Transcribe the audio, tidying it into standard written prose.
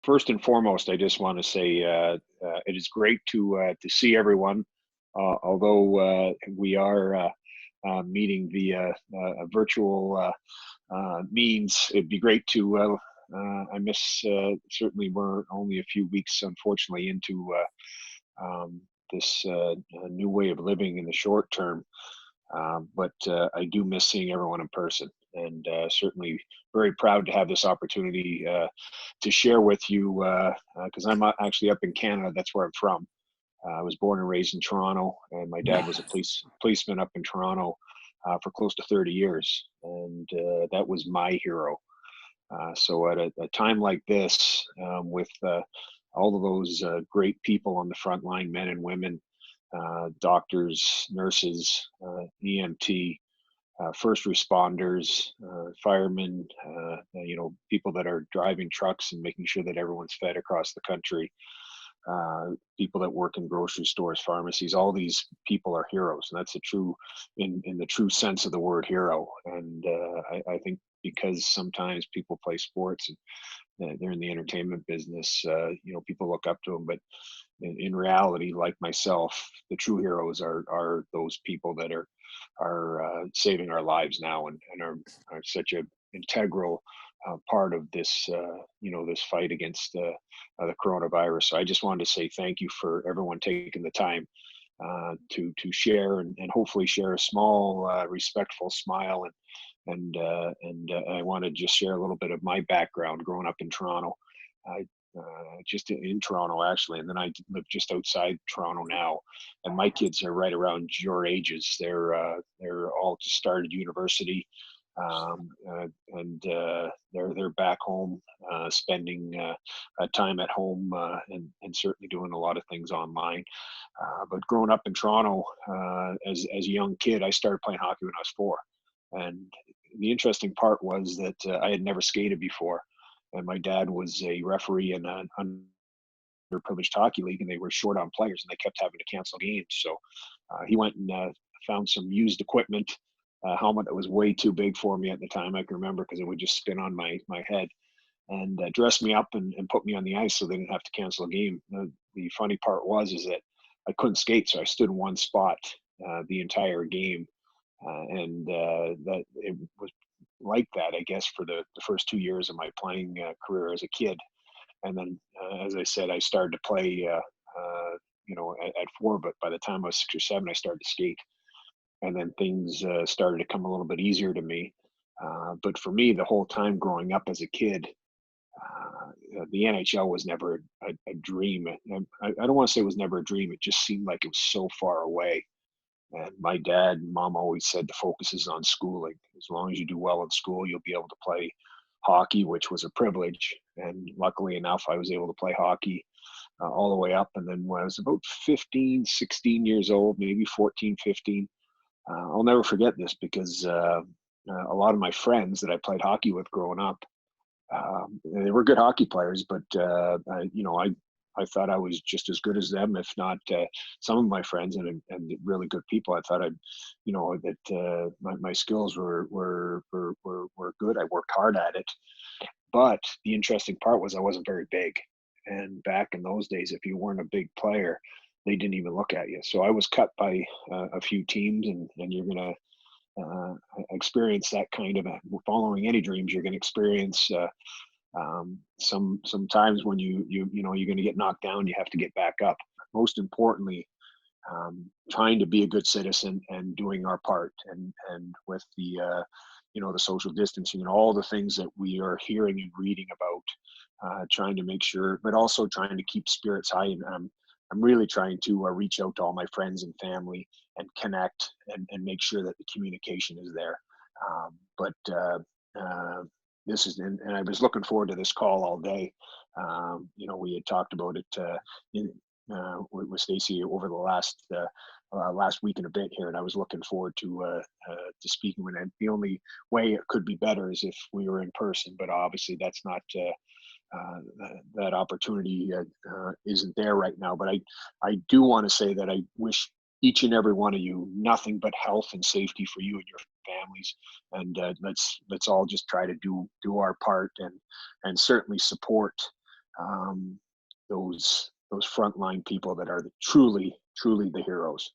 First and foremost, I just want to say it is great to see everyone. Although we are meeting via virtual means, it'd be great to. I miss certainly we're only a few weeks, unfortunately, into this new way of living in the short term. But I do miss seeing everyone in person, and certainly very proud to have this opportunity to share with you because I'm actually up in Canada. That's where I'm from. I was born and raised in Toronto, and my dad was a policeman up in Toronto for close to 30 years, and that was my hero. So at a time like this, with all of those great people on the front line, men and women, doctors, nurses, EMT, first responders, firemen, people that are driving trucks and making sure that everyone's fed across the country, people that work in grocery stores, pharmacies, all these people are heroes. And that's a true, in the true sense of the word hero. And I think because sometimes people play sports and they're in the entertainment business, people look up to them, but in reality, like myself, the true heroes are those people that are saving our lives now and are such a integral part of this this fight against the coronavirus. So I just wanted to say thank you for everyone taking the time to share and hopefully share a small respectful smile and I want to just share a little bit of my background growing up in Toronto. I just in Toronto actually, and then I live just outside Toronto now. And my kids are right around your ages. They're all just started university, and they're back home, spending time at home, and certainly doing a lot of things online. But growing up in Toronto as a young kid, I started playing hockey when I was 4, and the interesting part was that I had never skated before, and my dad was a referee in an underprivileged hockey league, and they were short on players, and they kept having to cancel games. So he went and found some used equipment, a helmet that was way too big for me at the time. I can remember because it would just spin on my head, and dressed me up and put me on the ice so they didn't have to cancel a game. The funny part was is that I couldn't skate, so I stood in one spot the entire game, and that it was like that, I guess, for the first 2 years of my playing career as a kid. And then, as I said, I started to play, at 4, but by the time I was 6 or 7, I started to skate. And then things started to come a little bit easier to me. But for me, the whole time growing up as a kid, the NHL was never a dream. I don't want to say it was never a dream. It just seemed like it was so far away. And my dad and mom always said the focus is on schooling. As long as you do well in school, you'll be able to play hockey, which was a privilege. And luckily enough, I was able to play hockey all the way up. And then when I was about 15, 16 years old, maybe 14, 15, I'll never forget this because a lot of my friends that I played hockey with growing up, they were good hockey players, but I thought I was just as good as them, if not some of my friends and really good people. I thought that my skills were good. I worked hard at it, but the interesting part was I wasn't very big. And back in those days, if you weren't a big player, they didn't even look at you. So I was cut by a few teams, and you're gonna experience that kind of following any dreams. You're gonna experience. Sometimes when you're going to get knocked down, you have to get back up. Most importantly, trying to be a good citizen and doing our part, and with the the social distancing and all the things that we are hearing and reading about, trying to make sure, but also trying to keep spirits high. And I'm really trying to reach out to all my friends and family and connect and make sure that the communication is there. But this is, and I was looking forward to this call all day. We had talked about it with Stacy over the last week and a bit here, and I was looking forward to speaking with him. The only way it could be better is if we were in person, but obviously that's not that opportunity isn't there right now. But I do want to say that I wish each and every one of you nothing but health and safety for you and your families, and let's all just try to do our part and certainly support um, those frontline people that are truly the heroes.